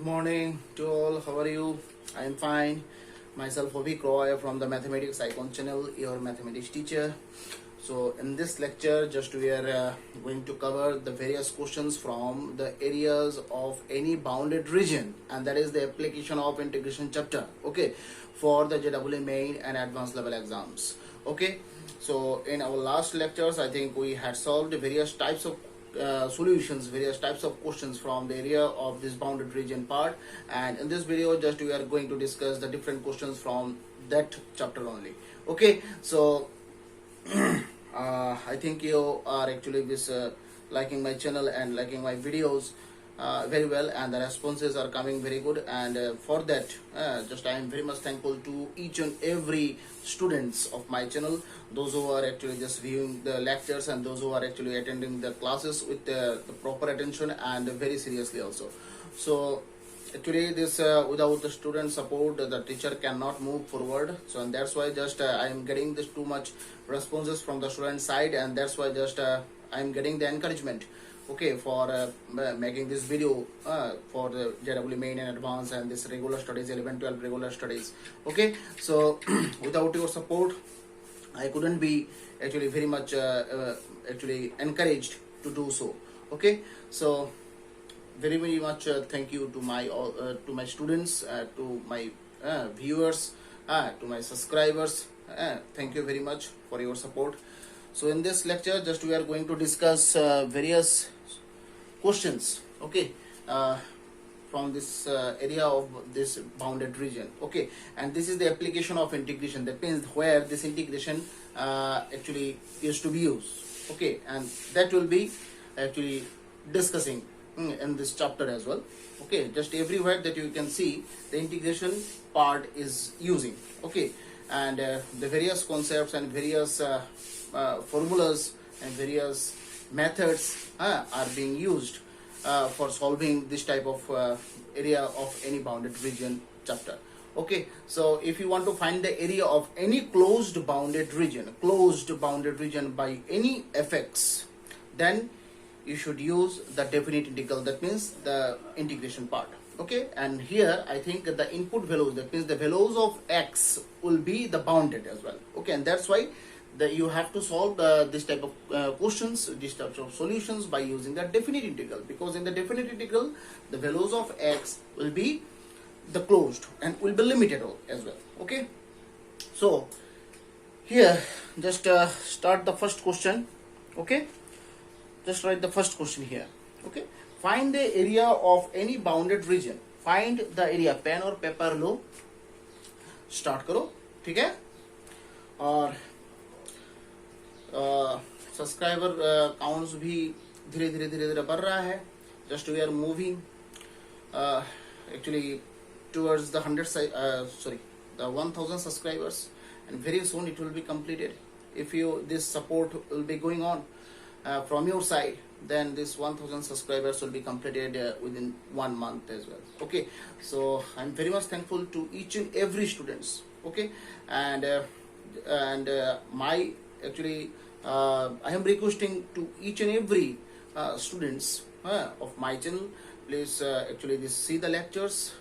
Good morning to all. How are you? I am fine. Myself, Ovik Roy from the Mathematics Icon channel, your mathematics teacher. So, in this lecture, just we are going to cover the various questions from the areas of any bounded region, and that is the application of integration chapter. Okay, for the JEE main and advanced level exams. Okay, so in our last lectures, I think we had solved various types of solutions, various types of questions from the area of this bounded region part, and in this video just we are going to discuss the different questions from that chapter only. Okay, so I think you are actually liking my channel and liking my videos very well, and the responses are coming very good, and for that just I am very much thankful to each and every students of my channel, those who are actually just viewing the lectures and those who are actually attending the classes with the proper attention and very seriously also. So today this without the student support the teacher cannot move forward, so and that's why just I am getting this too much responses from the student side, and that's why just I am getting the encouragement, okay, for making this video for the JEE main and advanced and this regular studies, 11-12 regular studies. Okay, so without your support I couldn't be actually very much actually encouraged to do so. Okay, so very much thank you to my students, to my viewers, to my subscribers. Thank you very much for your support. So in this lecture just we are going to discuss various questions, okay, from this area of this bounded region. Okay, and this is the application of integration, that means where this integration actually is to be used. Okay, and that will be actually discussing in this chapter as well. Okay, just everywhere that you can see the integration part is using. Okay, and the various concepts and various formulas and various methods are being used for solving this type of area of any bounded region chapter. Okay, so if you want to find the area of any closed bounded region by any fx, then you should use the definite integral, that means the integration part. Okay, and here I think the input values, that means the values of x will be the bounded as well. Okay, and that's why you have to solve this type of questions, this types of solutions by using the definite integral, because in the definite integral the values of x will be the closed and will be limited as well. Okay, so here just start the first question. Okay, just write the first question here. Okay, find the area of any bounded region. Find the area. Pen और paper लो, start करो. ठीक है, और subscriber counts भी धीरे धीरे बढ़ रहा है. Just we are moving actually towards the 1000 subscribers, and very soon it will be completed. If this support will be going on from your side, then this 1000 subscribers will be completed within 1 month as well. Okay, so I'm very much thankful to each and every students. Okay, and my actually I am requesting to each and every students of my channel, please actually see the lectures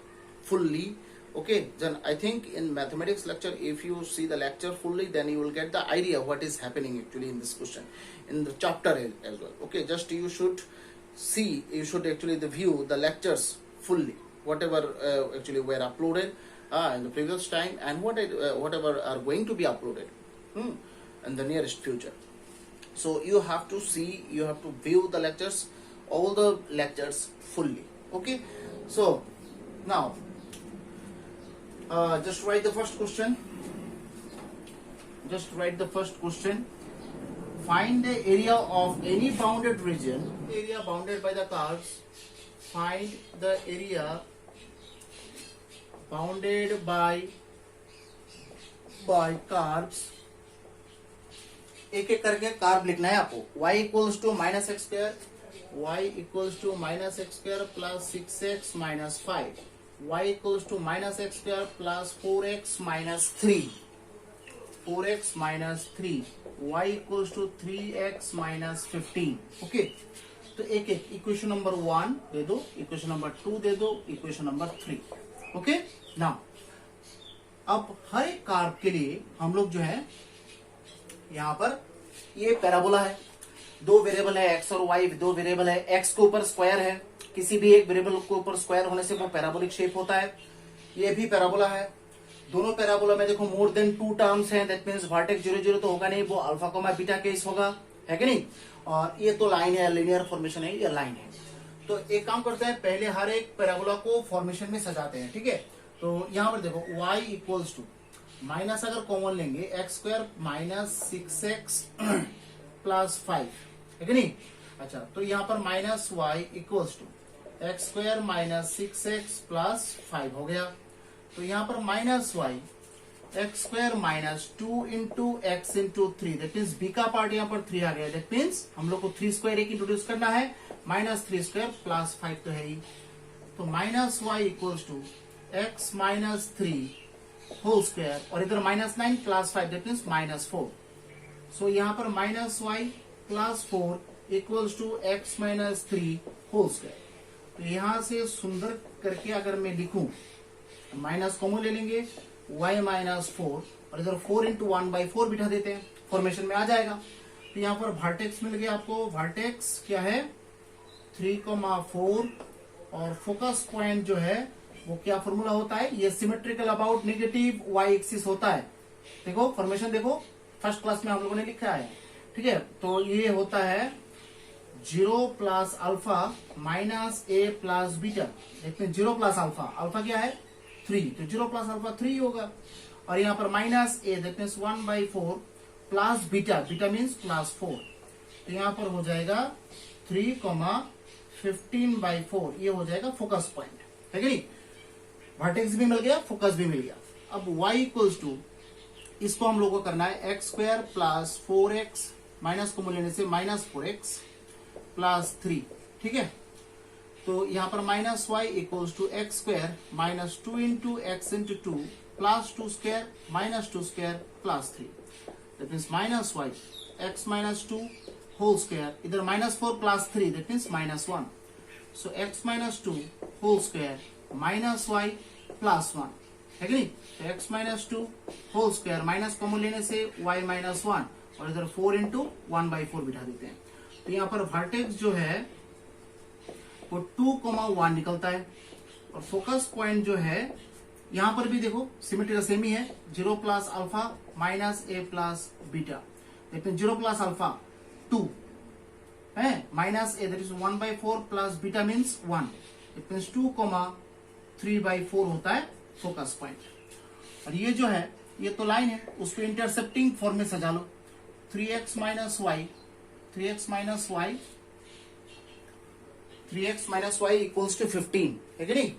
fully. Okay, then I think in mathematics lecture, if you see the lecture fully, then you will get the idea what is happening actually in this question, in the chapter as well. Okay, just you should actually view the lectures fully, whatever actually were uploaded in the previous time, and whatever are going to be uploaded in the nearest future. So you have to view the lectures, all the lectures fully. Okay, so now just write the first question. Find the area of any bounded region, area bounded by the curves. Find the area bounded by curves. एक एक करके curve लिखना है आपको. y equals to minus x square, y equals to minus x square plus 6x minus 5, y equals to minus x square plus 4x minus 3, 4x minus 3, y equals to 3x minus 15. Okay, तो एक एक equation number 1 दे दो, equation number 2 दे दो, equation number 3। Okay now अब हर एक curve के लिए हम लोग जो है यहां पर ये पैराबोला है, दो वेरिएबल है एक्स और वाई, दो वेरिएबल है, एक्स के ऊपर स्क्वायर है, किसी भी एक वेरिएबल के ऊपर स्क्वायर होने से वो पैराबोलिक शेप होता है। ये भी पैराबोला है, दोनों पैराबोला में देखो मोर देन 2 टर्म्स हैं, दैट मींस वर्टेक्स 0 0 तो होगा नहीं, वो अल्फा कोमा बीटा केस होगा, है कि नहीं। और ये तो लाइन है, लिनियर फॉर्मेशन है, ये लाइन है। तो एक काम करते हैं, पहले हर एक पैराबोला को फॉर्मेशन में सजाते हैं, ठीक है। तो यहां पर देखो y इक्वल्स टू माइनस, अगर कॉमन लेंगे x square minus 6x plus 5, है कि नहीं। अच्छा, तो यहाँ पर minus Y equals to x square minus 6x plus 5 हो गया। तो यहाँ पर minus Y x square minus 2 into x into 3, that means b का पार्ट यहाँ पर 3 आ गया, दैट मीन्स हम लोग को 3 स्क्वायर एक इंट्रोड्यूस करना है, माइनस 3 स्क्वायर प्लस 5 तो है ही। तो minus Y equals to x minus 3 whole square, और इधर minus 9 plus 5, that means minus 4। So यहाँ पर minus Y plus 4 equals to x minus 3 whole square. तो यहां से सुंदर करके अगर मैं लिखूं, माइनस कॉमन ले लेंगे, y माइनस 4, और इधर 4 इंटू 1/4 बिठा देते हैं, फॉर्मेशन में आ जाएगा। तो यहाँ पर वर्टेक्स मिल गया आपको, वर्टेक्स क्या है 3,4, और फोकस पॉइंट जो है वो क्या फॉर्मूला होता है, ये symmetrical about negative y axis होता है। देखो फॉर्मेशन देखो, फर्स्ट क्लास में हम लोगों ने लिखा है, ठीक है। तो ये होता है 0 plus alpha minus a plus beta, देखते हैं 0 प्लस अल्फा, अल्फा क्या है 3, तो 0 प्लस अल्फा 3 होगा। और यहाँ पर minus a, that means 1/4 plus beta, beta means plus 4, तो यहाँ पर हो जाएगा 3,15/4, ये हो जाएगा फोकस पॉइंट, है कि नहीं। वर्टेक्स भी मिल गया, फोकस भी मिल गया। अब y इक्वल्स टू, इसको हम लोगों को करना है x square plus 4x, minus को लेने से माइनस 4x प्लस 3, ठीक है। तो यहाँ पर minus Y equals to x square minus 2 into x into 2 plus 2 square minus 2 square plus 3, that means minus Y X minus 2 whole square, इधर minus 4 plus 3, that means minus 1। So X minus 2 whole square minus Y plus 1, है कि नहीं। तो X minus 2 whole square, minus common लेने से y minus 1, और इधर 4 into 1/4 बिठा देते हैं। तो यहाँ पर वर्टेक्स जो है वो 2,1 निकलता है, और फोकस पॉइंट जो है यहाँ पर भी देखो सिमेट्री सेम ही है, 0 plus alpha minus a plus beta, देखते हैं 0 प्लस अल्फा 2 है, minus a that is 1/4 plus beta means 1, it means 2,3/4 होता है फोकस पॉइंट। और ये जो है ये तो लाइन है, उसको इंटरसेप्टिंग फॉर्म में सजा लो, 3x minus y, 3x minus y, 3x minus Y equals to 15, है कि नहीं।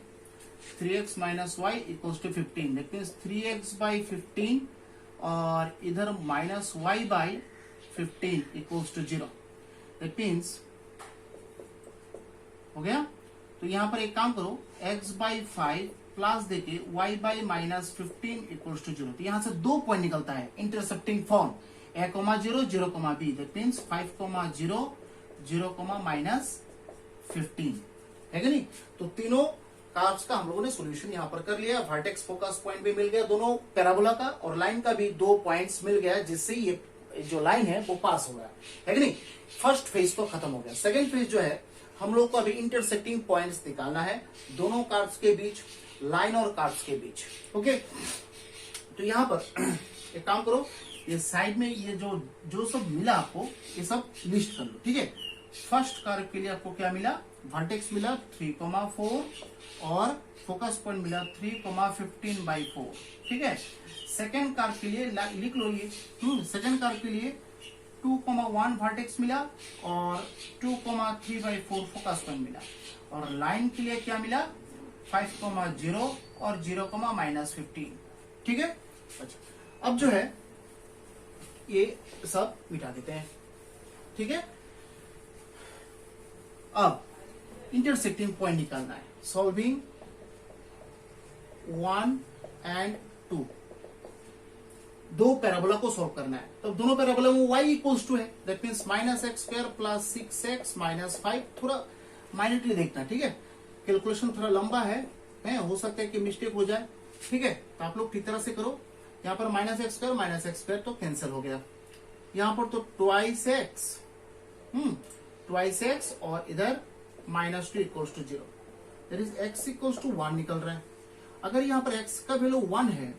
3x minus Y equals to 15, that means 3x/15, और इधर minus y/15 equals to 0, that means हो गया। तो यहां पर एक काम करो, x/5 प्लस देके y/-15 इक्वल्स टू 0, तो यहां से 2 पॉइंट निकलता है intercepting form, a, 0, 0, b, that means 5, 0, 0, -15, है कि नहीं। तो तीनों कार्व्स का हम लोगों ने सॉल्यूशन यहाँ पर कर लिया, वर्टेक्स फोकस पॉइंट भी मिल गया दोनों पैराबोला का, और लाइन का भी 2 पॉइंट्स मिल गया, जिससे ये जो लाइन है वो पास हो गया, है कि नहीं। फर्स्ट फेज तो खत्म हो गया। सेकेंड फेज जो है हम लोग को अभी इंटरसेक्टिंग पॉइंट्स निकालना है दोनों कार्व्स के बीच, लाइन और कार्व्स के बीच, ओके। तो यहाँ पर एक काम करो, ये साइड में ये जो सब मिला आपको, ये सब लिस्ट कर लो, ठीक है। फर्स्ट कार्व के लिए आपको क्या मिला, वर्टेक्स मिला 3,4, और फोकस पॉइंट मिला 3,15/4, ठीक है। सेकेंड कार्व के लिए लिख लो ये, सेकेंड कार्व के लिए 2,1 वर्टेक्स मिला, और 2,3/4 फोकस पॉइंट मिला, और लाइन के लिए क्या मिला 5,0 और 0, -15, ठीक है। अच्छा, अब जो है ये सब मिटा देते हैं, ठीक है। अब इंटरसेक्टिंग पॉइंट निकालना है, सॉल्विंग 1 and 2, दो पैराबोला को सॉल्व करना है। तो दोनों पैराबोला में y इक्वल्स टू है, that means minus x square plus 6x minus 5। थोड़ा माइनरली देखना, ठीक है, कैलकुलेशन थोड़ा लंबा है, हो सकता है कि मिस्टेक हो जाए, ठीक है, तो आप लोग ठीक तरह से करो। यहाँ पर माइनस एक्स स्क्वायर तो कैंसिल हो गया, यहाँ पर तो ट्वाइस एक्स और इधर minus 2 equals to 0, that is x equals to 1 निकल रहा है। अगर यहाँ पर x का वैल्यू 1 है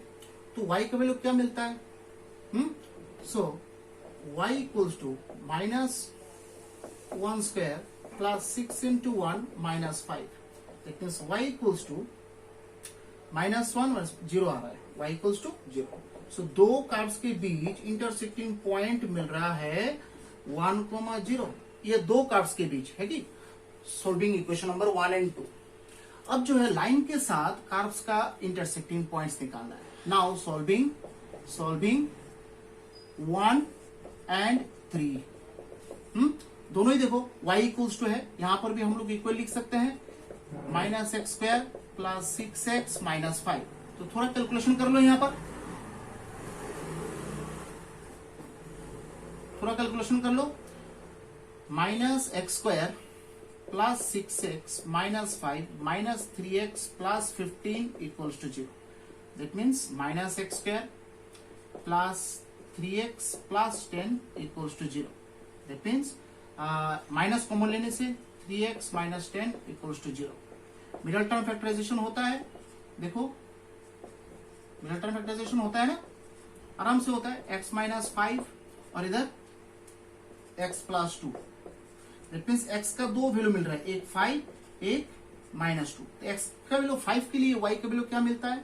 तो y का वैल्यू क्या मिलता है? So y equals to minus 1 square plus 6 into 1 minus 5, that means y equals to minus 1 0 आ रहा है, y इक्वल्स टू 0। सो दो कर्व्स के बीच इंटरसेक्टिंग पॉइंट मिल रहा है 1,0। ये दो कर्व्स के बीच है कि सोल्विंग इक्वेशन नंबर 1 एंड 2। अब जो है लाइन के साथ कर्व्स का इंटरसेक्टिंग पॉइंट्स निकालना है। नाउ सॉल्विंग 1 एंड 3, दोनों ही देखो y इक्वल्स टू है, यहां पर भी हम लोग इक्वल लिख सकते हैं, minus x square plus 6x minus 5। तो थोड़ा कैलकुलेशन कर लो, यहां पर थोड़ा कैलकुलेशन कर लो, minus x square plus 6x minus 5 minus 3x plus 15 equals to 0, that means minus x square plus 3x plus 10 equals to 0, that means minus common लेने से 3x minus 10 equals to 0। Middle term factorisation होता है, देखो middle term factorisation होता है ना, आराम से होता है, x माइनस 5 और इधर x plus 2, that means x का दो वैल्यू मिल रहा है, एक 5 एक माइनस 2। तो x का वैल्यू 5 के लिए y का वैल्यू क्या मिलता है?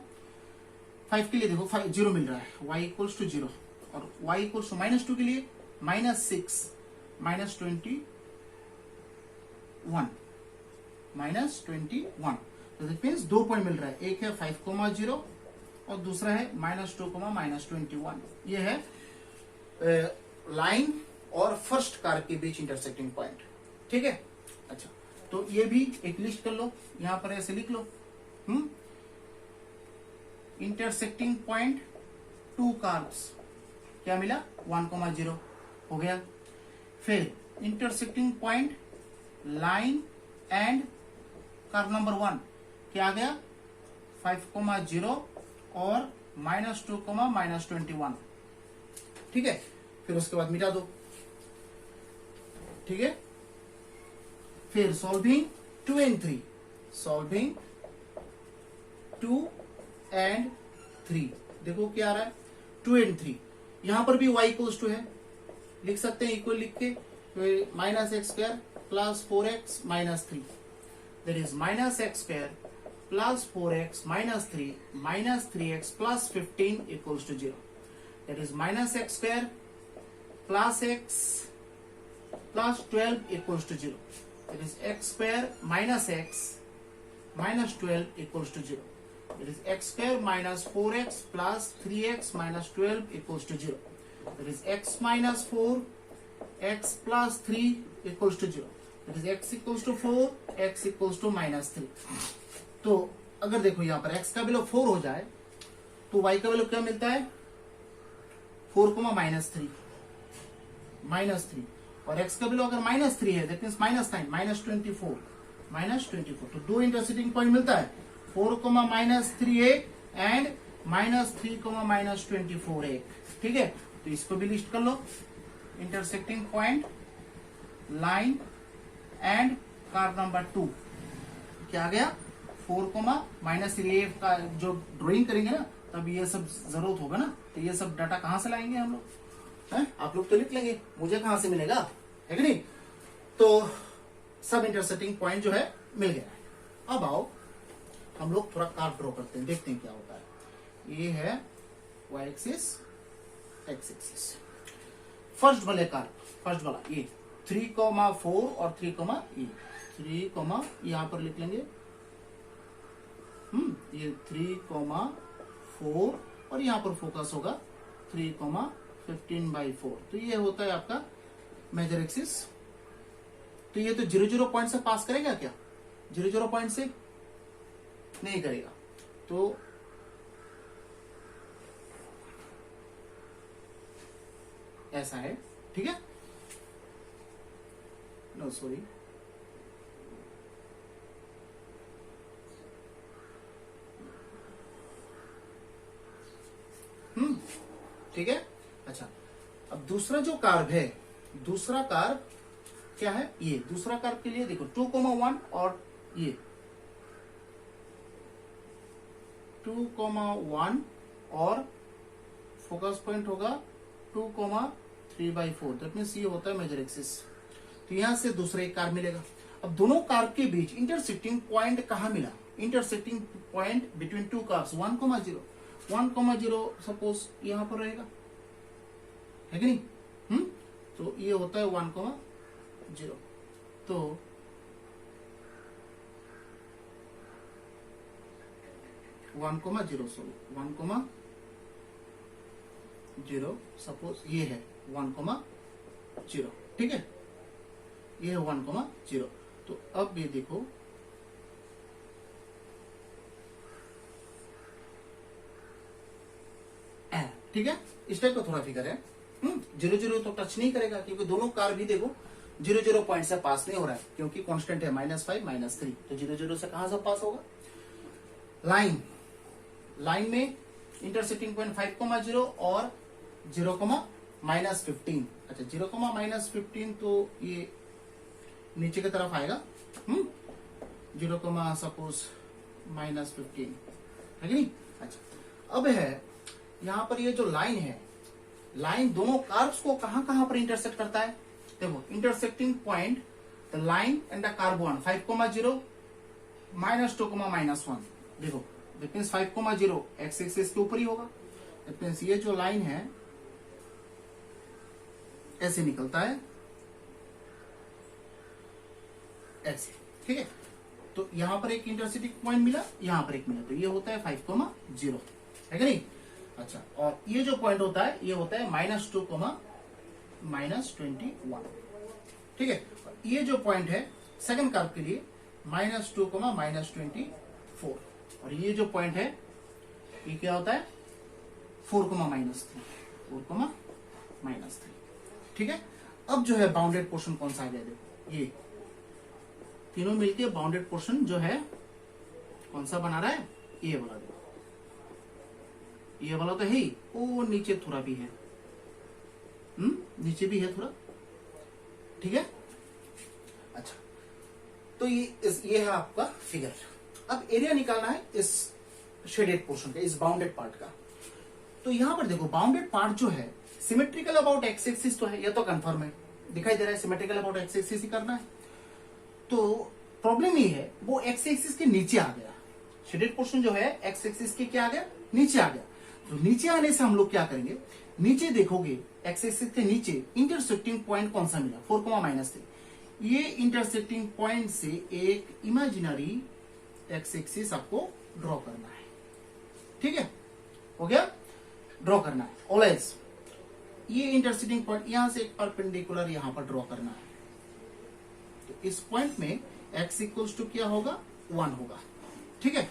5 के लिए देखो 0 मिल रहा है, y इक्वल्स टू 0, और y इक्वल्स टू माइनस 2 के लिए माइनस 6 माइनस 21 माइनस 21। तो दैट मीन्स 2 पॉइंट मिल रहा है, एक है 5,0 और दूसरा है माइनस 2 माइनस 21। ये है लाइन और फर्स्ट कार के बीच इंटरसेक्टिंग पॉइंट, ठीक है। अच्छा, तो ये भी एक लिस्ट कर लो, यहां पर ऐसे लिख लो, इंटरसेक्टिंग पॉइंट टू कार्ब्स, क्या मिला? 1,0 हो गया। फिर intersecting point line and curve number 1 क्या आ गया? 5,0 और माइनस 2 माइनस 21, ठीक है। फिर उसके बाद मिटा दो, ठीक है। फिर सॉल्विंग 2 एंड 3, सॉल्विंग 2 एंड 3, देखो क्या आ रहा है 2 एंड 3। यहां पर भी y इक्वल्स टू है, लिख सकते हैं इक्वल लिख के, minus x square plus 4x minus 3, that is minus x square plus 4x minus 3 minus 3x plus 15 equals to 0, that is minus x square plus x plus 12 equals to 0, that is x square minus x minus 12 equals to 0, that is x square minus 4x plus 3x minus 12 equals to 0, that is x minus 4 x plus 3 equals to 0, that is x equals to 4 x equals to minus 3। तो अगर देखो यहाँ पर x का value 4 हो जाए तो y का वैल्यू क्या मिलता है? 4 माइनस 3 माइनस 3, और x का वैल्यू अगर माइनस 3 है, दैट मीन्स माइनस 9 माइनस 24, तो दो इंटरसेक्टिंग पॉइंट मिलता है, 4 माइनस 3 8 एंड माइनस 3 माइनस 24 8, ठीक है। तो इसको भी लिस्ट कर लो, intersecting point line and curve number 2 क्या आ गया? 4 माइनस 3 का जो ड्राइंग करेंगे ना तब ये सब जरूरत होगा ना, तो ये सब डाटा कहां से लाएंगे हम लोग? आप लोग तो लिख लेंगे, मुझे कहां से मिलेगा, है कि नहीं। तो सब इंटरसेक्टिंग पॉइंट जो है मिल गया। अब आओ हम लोग थोड़ा कार्व ड्रॉ करते हैं, देखते हैं क्या होता है। ये है y axis x axis, first वाले कार्व, फर्स्ट वाला ये 3,4 और 3,e, 3, यहां पर लिख लेंगे, ये 3,4 और यहां पर फोकस होगा 3,15/4। तो ये होता है आपका मेजर एक्सिस। तो ये तो 0,0 पॉइंट से पास करेगा क्या? 0,0 पॉइंट से नहीं करेगा। तो ऐसा है, ठीक है, नो सॉरी, ठीक है। अच्छा, अब दूसरा जो कार्व है, दूसरा कार्व क्या है, ये दूसरा कार्व के लिए देखो 2,1 और ये 2,1 और फोकस पॉइंट होगा 2,3/4, दैट मीन्स ये होता है मेजर एक्सिस। तो यहां से दूसरा एक कार्व मिलेगा। अब दोनों कार्व के बीच इंटरसेक्टिंग पॉइंट कहां मिला, intersecting point between two curves 1,0 1,0 suppose यहां पर रहेगा, है कि नहीं? तो ये होता है 1,0, तो 1,0 सपोज ये है 1,0, ठीक है, ये है 1,0। तो अब ये देखो ठीक है, इस टाइप का थोड़ा फिगर है। 0,0 तो टच नहीं करेगा क्योंकि दोनों कार भी देखो 0,0 पॉइंट से पास नहीं हो रहा है क्योंकि कांस्टेंट है -5 -3, तो 0,0 से कहां से पास होगा। लाइन में इंटरसेक्टिंग पॉइंट 5,0 और 0,-15। अच्छा, 0,-15 तो ये नीचे की तरफ आएगा, 0, सपोज -15, है कि नहीं। अच्छा, अब है यहां पर ये जो लाइन है, लाइन दोनों कार्व्स को कहां कहां पर इंटरसेक्ट करता है, देखो intersecting point the line and the curve 1 5,0 -2, -1, देखो दैट मीन्स 5,0 एक्स एक्सिस के ऊपर ही होगा। दैट मीन्स ये जो लाइन है ऐसे निकलता है, ऐसे, ठीक है। तो यहां पर एक इंटरसेक्टिंग पॉइंट मिला, यहां पर एक मिला, तो ये होता है 5,0, है कि नहीं। अच्छा, और ये जो पॉइंट होता है ये होता है -2, -21, ठीक है। ये जो पॉइंट है सेकंड कर्व के लिए -2, -24, और ये जो पॉइंट है ये क्या होता है 4, -3, ठीक है। अब जो है बाउंडेड पोर्शन कौन सा आ गया, देखो ये तीनों मिलके बाउंडेड पोर्शन जो है कौन सा बना रहा है, ये वाला, देखो ये वाला तो है ही, वो नीचे थोड़ा भी है, नीचे भी है थोड़ा, ठीक है। अच्छा, तो ये है आपका फिगर। अब एरिया निकालना है इस शेडेड पोर्शन का, इस बाउंडेड पार्ट का। तो यहां पर देखो बाउंडेड पार्ट जो है सिमेट्रिकल अबाउट एक्स एक्सिस तो है, ये तो कंफर्म है, दिखाई दे रहा है सिमेट्रिकल अबाउट एक्स एक्सिस ही करना है। तो प्रॉब्लम ये है वो एक्स एक्सिस के नीचे आ गया, शेडेड पोर्शन जो है एक्स एक्सिस के क्या आ गया, नीचे आ गया। तो नीचे आने से हम लोग क्या करेंगे, नीचे देखोगे एक्स एक्सिस के नीचे इंटरसेक्टिंग पॉइंट कौन सा मिला 4, -3, ये इंटरसेक्टिंग पॉइंट से एक इमेजिनरी एक्स एक्सिस आपको ड्रॉ करना है, ठीक है, हो गया, ड्रॉ करना है ऑलवेज। ये इंटरसेक्टिंग पॉइंट यहां से एक परपेंडिकुलर यहां पर ड्रॉ करना है। तो इस पॉइंट में x इक्वल्स टू क्या होगा, 1 होगा, ठीक है,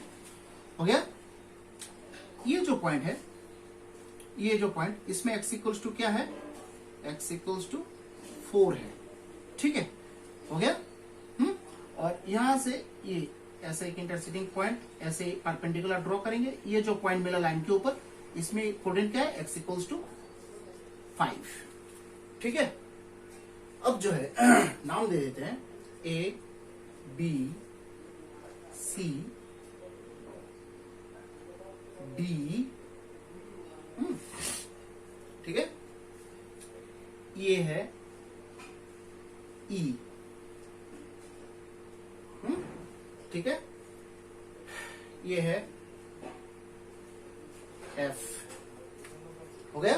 हो गया। ये जो पॉइंट है, ये जो पॉइंट, इसमें x इक्वल्स टू क्या है, x इक्वल्स टू 4 है, ठीक है, हो गया। और यहां से ये ऐसे एक इंटरसेक्टिंग पॉइंट ऐसे परपेंडिकुलर ड्रॉ करेंगे। ये जो पॉइंट मिला लाइन के ऊपर, इसमें कोऑर्डिनेट क्या है, x इक्वल्स टू 5, ठीक है। अब जो है नाम दे देते हैं A, B, C, D, ठीक है, ये है E, ठीक है, ये है F, हो गया।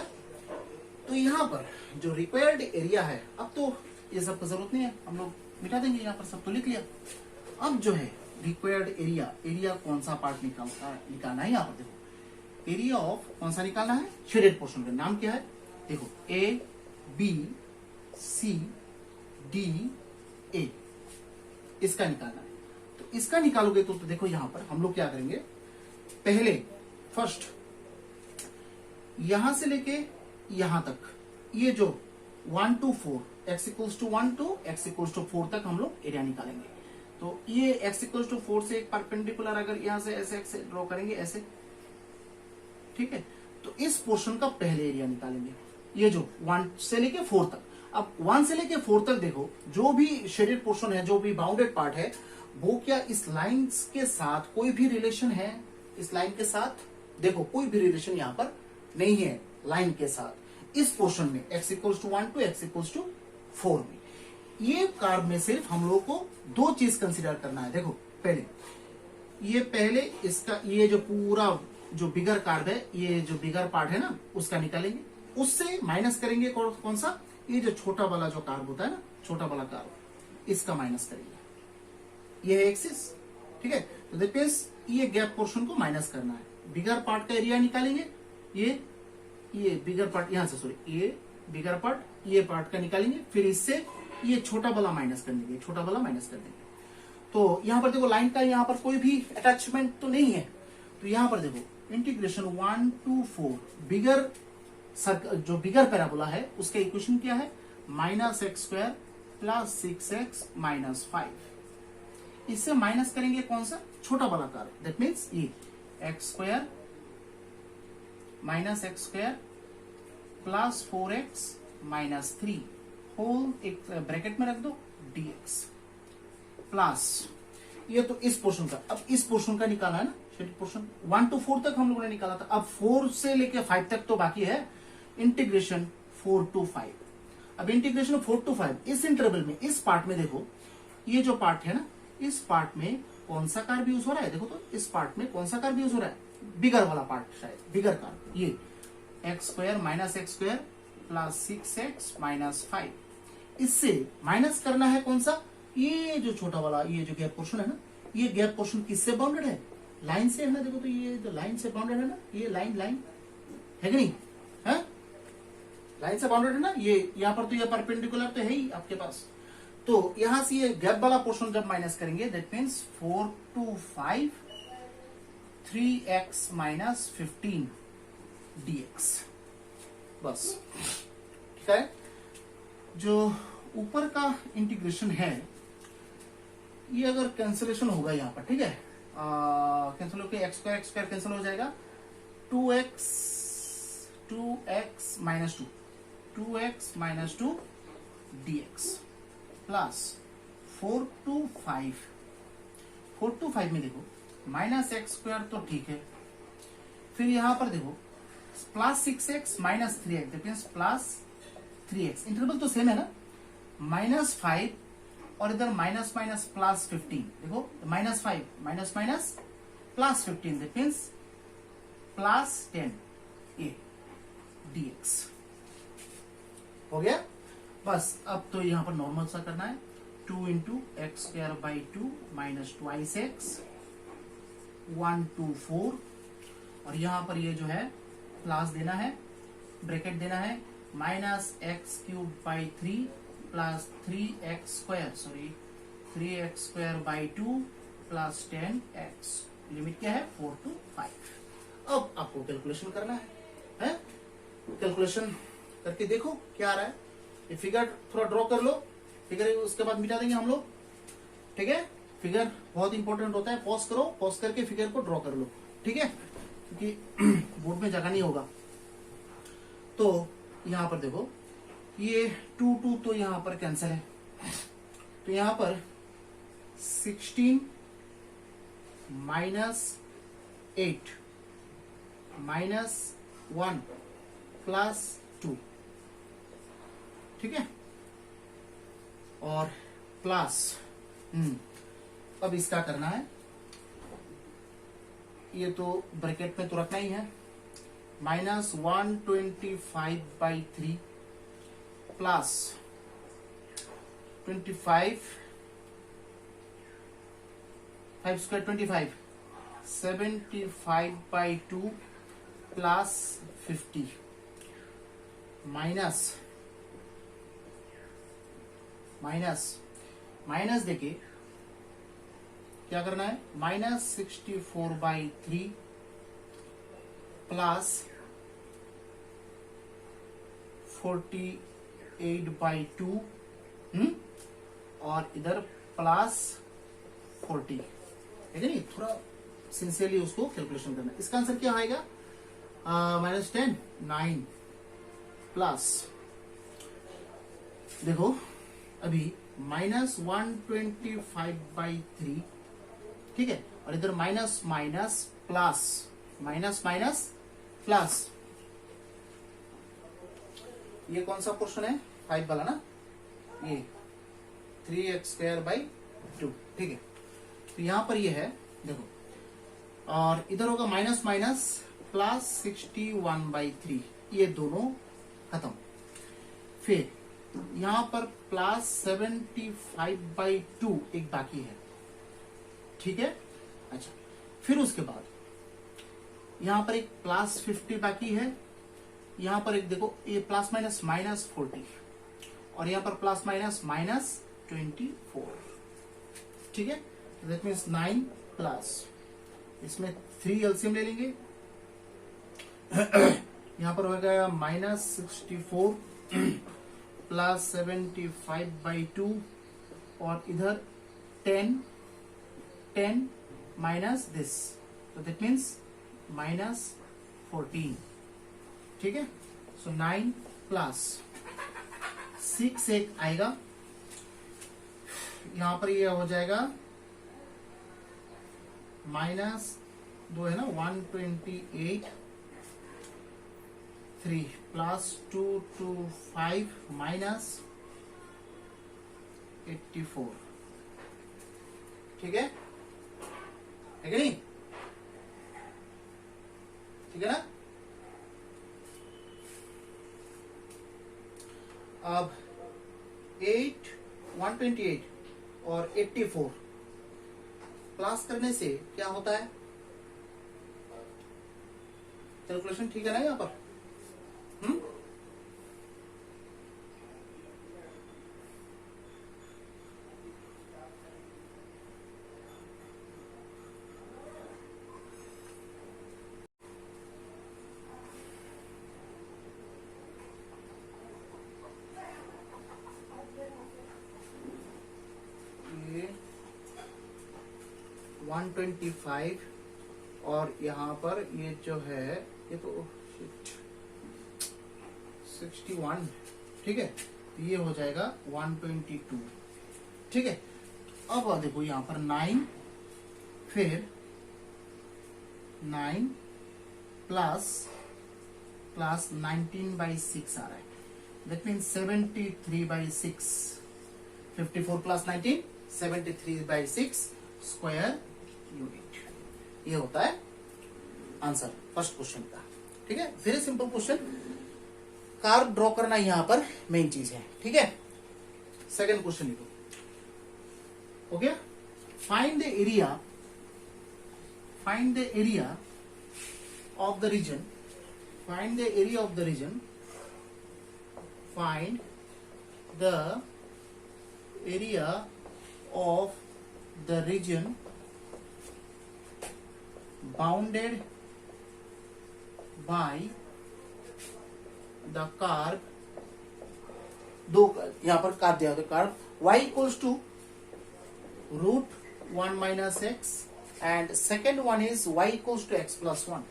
तो यहां पर जो रिक्वायर्ड एरिया है, अब तो ये सब का जरूरत नहीं है, हम लोग मिटा देंगे, यहां पर सब तो लिख लिया। अब जो है रिक्वायर्ड एरिया, एरिया कौन सा पार्ट निकालना है, यहां पर देखो एरिया ऑफ कौन सा निकालना है, शेडेड पोर्शन का नाम क्या है, देखो A, B, C, D, A, इसका निकालना है। तो इसका निकालोगे तो देखो यहां पर हम लोग क्या करेंगे, पहले फर्स्ट यहां से लेके यहां तक ये जो 1 to 4 x equals to 1 to x equals to 4 तक हम लोग एरिया निकालेंगे। तो ये x इक्वल्स टू 4 से एक परपेंडिकुलर अगर यहां से ऐसे x ड्रॉ करेंगे ऐसे, ठीक है, तो इस पोर्शन का पहले एरिया निकालेंगे, ये जो 1 से लेके 4 तक। अब 1 से लेके 4 तक देखो, जो भी शेडेड पोर्शन है, जो भी बाउंडेड पार्ट है, वो क्या इस लाइंस के साथ कोई भी रिलेशन है? इस लाइन के साथ देखो कोई भी रिलेशन यहां पर नहीं है लाइन के साथ। इस पोर्शन में x equals to 1 to x equals to 4 में ये कार्व में सिर्फ हम लोग को दो चीज कंसीडर करना है। देखो पहले इसका ये जो पूरा जो बिगर कार्व है, ये जो बिगर पार्ट है ना, उसका निकालेंगे, उससे माइनस करेंगे कौन सा? ये जो छोटा वाला जो कार्व होता है ना, छोटा वाला कार्व, इसका माइनस करेंगे। ये है एक्सिस, ठीक है। तो दैट मींस ये गैप पोर्शन को माइनस करना है। बिगर पार्ट का एरिया निकालेंगे, ये बिगर पार्ट यहां से, सॉरी, ये बिगर पार्ट, ये पार्ट का निकालेंगे, फिर इससे ये छोटा वाला माइनस कर देंगे, छोटा वाला माइनस कर देंगे। तो यहां पर देखो लाइन का यहां पर कोई भी अटैचमेंट तो नहीं है, तो यहां पर देखो इंटीग्रेशन 1 to 4 बिगर जो बिगर पैराबोला है उसका इक्वेशन क्या है? -x² plus 6x minus 5। इससे माइनस करेंगे कौन सा? छोटा वाला कार्व, दैट मीन्स ये x² minus x² plus 4x minus 3 whole एक ब्रैकेट में रख दो dx प्लस, ये तो इस पोर्शन का। अब इस पोर्शन का निकाला है ना, शेडेड पोर्शन 1 to 4 तक हम लोगों ने निकाला था। अब 4 से लेके 5 तक तो बाकी है, इंटीग्रेशन 4 to 5। अब इंटीग्रेशन 4 to 5 इस इंटरवल में, इस पार्ट में देखो, ये जो पार्ट है ना, इस पार्ट में कौन सा कार्व यूज हो रहा है? देखो तो इस पार्ट में कौन सा कार्व यूज हो रहा है? बिगर वाला पार्ट, शायद बिगर कार्व, ये x² minus x² plus 6x minus 5। इससे माइनस करना है कौन सा? ये जो छोटा वाला, ये जो गैप पोर्शन है ना, ये गैप पोर्शन किससे बाउंडेड है? लाइन से है ना। देखो तो ये जो लाइन से बाउंडेड है ना, ये लाइन है कि नहीं है? लाइन से बाउंडेड है ना, ये यहां पर तो ये परपेंडिकुलर तो है ही आपके पास। तो यहां से ये गैप वाला पोर्शन जब माइनस करेंगे, that means 4 to 5 3x minus 15 dx, बस, ठीक है। जो ऊपर का इंटीग्रेशन है, ये अगर कैंसिलेशन होगा यहाँ पर, ठीक है, कैंसिल होकर x² कैंसिल हो जाएगा, 2x minus 2 dx plus 4 to 5 में देखो माइनस x² तो ठीक है, फिर यहां पर देखो plus 6x minus 3x plus 3x, interval तो सेम है ना, -5 और इधर माइनस माइनस प्लस 15। देखो -5 minus minus plus 15, that means plus 10 ये dx हो गया। बस अब तो यहां पर नॉर्मल सा करना है, 2 into x²/2 minus 2x 1 to 4, और यहां पर ये जो है प्लस देना है, ब्रैकेट देना है, -x³/3 plus 3x² plus 10x, limit क्या है? 4 to 5। अब आपको कैलकुलेशन करना है? कैलकुलेशन करके देखो क्या आ रहा है। ये फिगर थोड़ा ड्रॉ कर लो, फिगर उसके बाद मिटा देंगे हम लोग, ठीक है। फिगर बहुत इंपॉर्टेंट होता है, पॉज करो, पॉज करके फिगर को ड्रॉ कर लो, ठीक है, क्योंकि बोर्ड में जगह नहीं होगा। तो यहां पर देखो, ये 2 तो यहां पर कैंसिल है, तो यहां पर 16 माइनस 8 माइनस 1 प्लस 2, ठीक है, और प्लस अब इसका करना है, ये तो ब्रैकेट में तो रखना ही है, -125/3 प्लस 25 5² 25 75/2 प्लस 50 माइनस देके क्या करना है, -64/3 प्लस 48/2 और इधर +40 है नहीं। थोड़ा सिंसियरली उसको कैलकुलेशन करना। इसका आंसर क्या आएगा? -10 9 प्लस, देखो अभी -125/3, ठीक है, और इधर minus minus plus, minus minus plus, ये कौन सा क्वेश्चन है? 5 वाला ना, ये 3x²/2, ठीक है। तो यहां पर ये है, देखो, और इधर होगा माइनस माइनस प्लस 61/3, ये दोनों खत्म। फिर यहां पर +75/2 एक बाकी है, ठीक है। अच्छा, फिर उसके बाद यहां पर एक +50 बाकी है, यहां पर एक देखो, ये प्लस माइनस -40 और यहां पर प्लस माइनस -24, ठीक है। दैट मीन्स 9 प्लस, इसमें 3 एलसीएम ले लेंगे, यहां पर हो गया -64 प्लस 75/2 और इधर 10 माइनस दिस, तो दैट मीन्स -14, ठीक है। सो 9 प्लस 6 एक आएगा, यहां पर ये हो जाएगा -2 है ना, 128 3 प्लस 225 माइनस 84, ठीक है कि नहीं? ठीक है ना। अब 128 और 84 प्लस करने से क्या होता है? कैलकुलेशन ठीक है ना यहाँ पर? ये 125 और यहाँ पर ये जो है, ये तो 61, ठीक है, तो ये हो जाएगा 122, ठीक है। अब देखो यहाँ पर 9, फिर 9 प्लस 19/6 आ रहा है, that means 73/6, 54 plus 19 73/6 square unit, ये होता है आंसर फर्स्ट क्वेश्चन का, ठीक है। Very simple question, curve draw करना यहां पर मेन चीज है, ठीक है। सेकंड क्वेश्चन लिखो, okay. Find the area of the region, find the area of the region, find the area of the region bounded by the curve, दो यहां पर कर्व दिया, curve y equals to √1 minus x and second one is y equals to x plus 1,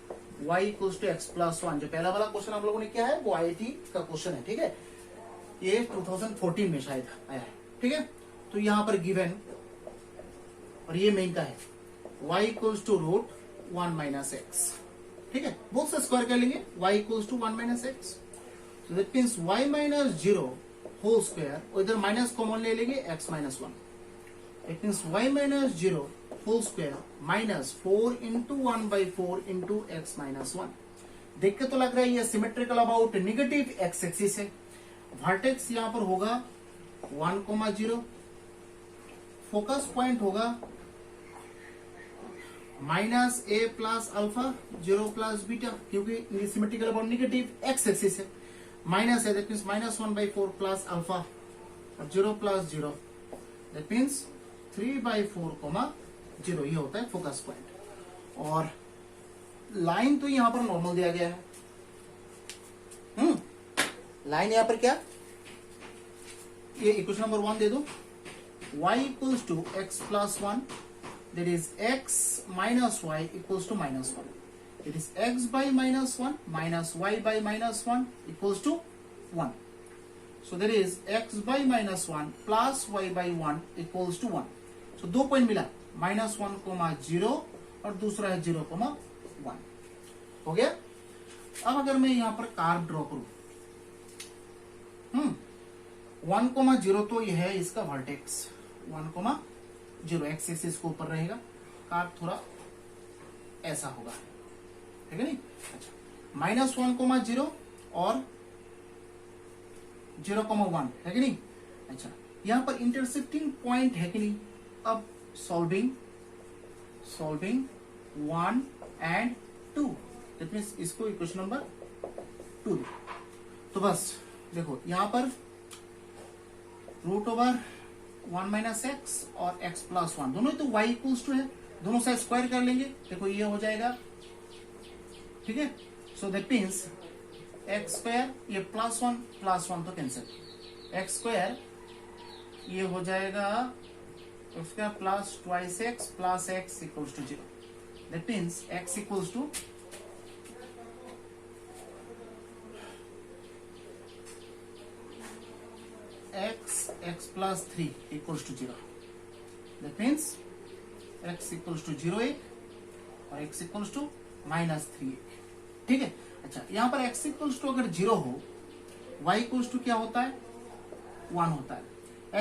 y equals to x plus 1। जो पहला वाला question आप लोगों ने किया है वो IIT का क्वेश्चन है, ठीक है, ये 2014 में शायद आया है, ठीक है। तो यहां पर गिवन, और ये मेन का है, y equals to √1 minus x, ठीक है, बोथ से स्क्वायर कर लेंगे, y equals to 1 minus x, so that means y minus 0 whole square, और इधर माइनस कॉमन ले लेंगे, x minus 1, it means y minus 0 whole square minus 4 into 1/4 into x minus 1। देख के तो लग रहा है ये symmetrical about negative x axis है। वर्टेक्स यहां पर होगा 1,0, फोकस पॉइंट होगा -a plus alpha 0 plus beta, क्योंकि ये symmetrical about negative x axis है, माइनस है, दैट मीन्स -1/4 प्लस अल्फा और 0 प्लस 0, दैट मीन्स 3/4, 0, ये होता है फोकस पॉइंट। और लाइन तो यहां पर नॉर्मल दिया गया है, लाइन यहां पर क्या, ये इक्वेशन नंबर 1 दे दो, y equals to x plus 1, that is x minus y equals to minus 1, that is x by minus 1 minus y by minus 1 equals to 1. So that is x by minus 1 plus y by 1 equals to 1. So 2 point मिला, minus 1,0 और दूसरा है 0,1. हो गया. अब अगर मैं यहां पर कार्व ड्रॉ करूं, 1,0 तो यह है इसका वर्टेक्स, 1,0 एक्स एक्सिस को ऊपर रहेगा, कार्व थोड़ा ऐसा होगा, ठीक है नहीं. अच्छा, माइनस 1,0 और 0,1 है कि नहीं. अच्छा, यहां पर इंटरसेक्टिंग पॉइंट है कि नहीं. अब सॉल्विंग 1 एंड 2, दैट मीन्स इसको इक्वेशन नंबर 2 दो. तो बस देखो यहां पर √1 माइनस एक्स और x प्लस 1 दोनों ही तो y इक्वल्स टू है, दोनों साइड स्क्वायर कर लेंगे. देखो ये हो जाएगा, ठीक है. So that means x square, ये प्लस 1 तो कैंसिल, एक्स स्क्वायर ये हो जाएगा उसका plus twice x plus x equals to 0. That means x equals to x plus 3 equals to 0. That means x equals to 0 1 और एक्स इक्वल्स टू माइनस 3 1. ठीक है. अच्छा, यहां पर x इक्वल्स टू अगर 0 हो, y इक्वल्स टू क्या होता है, 1 होता है.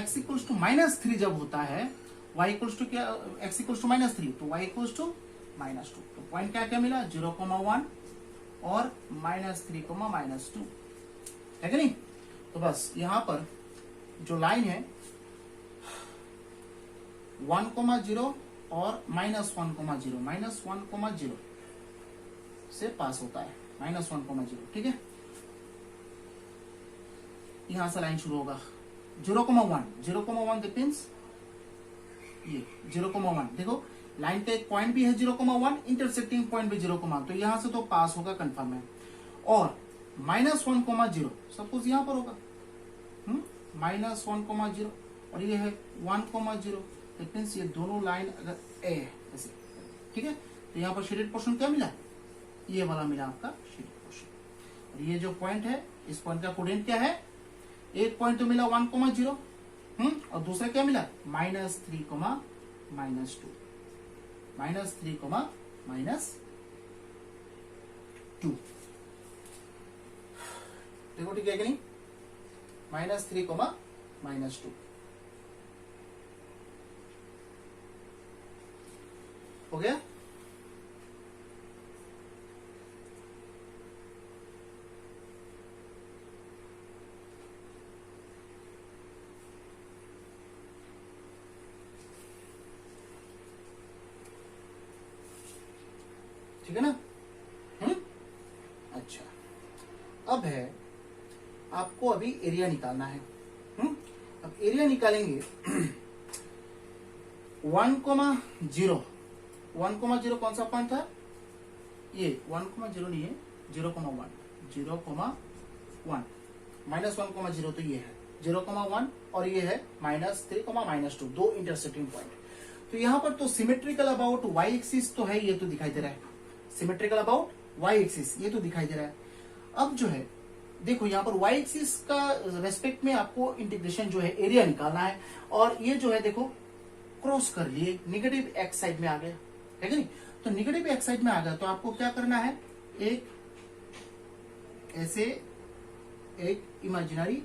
x इक्वल्स टू माइनस 3 जब होता है, y इक्वल्स टू क्या, x इक्वल्स टू माइनस 3 तो y इक्वल्स टू माइनस 2. तो पॉइंट क्या क्या मिला, 0,1 और माइनस 3, माइनस 2, है कि नहीं. तो बस यहां पर जो लाइन है 1,0 और माइनस 1,0 से पास होता है, माइनस 1,0. ठीक है. यहां से लाइन शुरू होगा 0,1 दैट मीन्स ये 0,1. देखो लाइन का एक पॉइंट भी है 0,1, इंटरसेक्टिंग पॉइंट भी 0,1, तो यहां से तो पास होगा, कंफर्म है. और माइनस 1,0 सपोज यहां पर होगा, माइनस 1,0 और ये है 1,0, दैट मीन्स ये दोनों लाइन अगर ए है ऐसे, ठीक है. तो यहां पर शेडेड पोर्शन क्या मिला, ये वाला मिला आपका शेडेड पोर्शन. और ये जो पॉइंट है, इस पॉइंट का कोऑर्डिनेट क्या है, एक पॉइंट तो मिला 1,0, और दूसरा क्या मिला, माइनस 3, माइनस 2, माइनस 3, माइनस 2. देखो ठीक है कि नहीं, माइनस 3, माइनस 2 हो गया. ठीक है ना. अच्छा, अब है आपको अभी एरिया निकालना है. अब एरिया निकालेंगे 1,0 कौन सा पॉइंट था, ये 1,0 नहीं है, 0,1 माइनस 1,0 तो ये है 0,1 और ये है माइनस 3, माइनस 2, दो इंटरसेक्टिंग पॉइंट. तो यहां पर तो सिमेट्रिकल अबाउट y एक्सिस तो है, ये तो दिखाई दे रहा है, सिमेट्रिकल अबाउट y एक्सिस ये तो दिखाई दे रहा है. अब जो है देखो यहां पर y एक्सिस का रेस्पेक्ट में आपको इंटीग्रेशन जो है एरिया निकालना है, और ये जो है देखो क्रॉस कर लिए, नेगेटिव एक्स साइड में आ गया, है कि नहीं. तो नेगेटिव एक्स साइड में आ गया तो आपको क्या करना है, एक ऐसे एक इमेजिनरी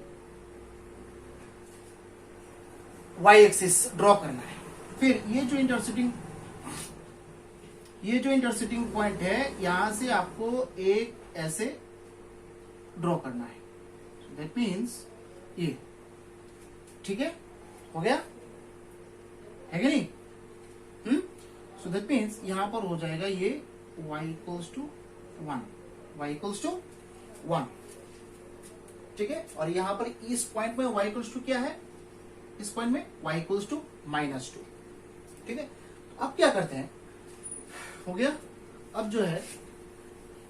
y एक्सिस ड्रॉ करना है. फिर ये जो इंटरसेक्टिंग पॉइंट है, यहां से आपको एक ऐसे ड्रॉ करना है. दैट मीन्स ये, ठीक है, हो गया, है कि नहीं. सो दैट मीन्स यहां पर हो जाएगा ये y इक्वल्स टू 1, ठीक है. और यहां पर इस पॉइंट में y इक्वल्स टू क्या है, इस पॉइंट में y इक्वल्स टू माइनस 2, ठीक है. अब क्या करते हैं, हो गया. अब जो है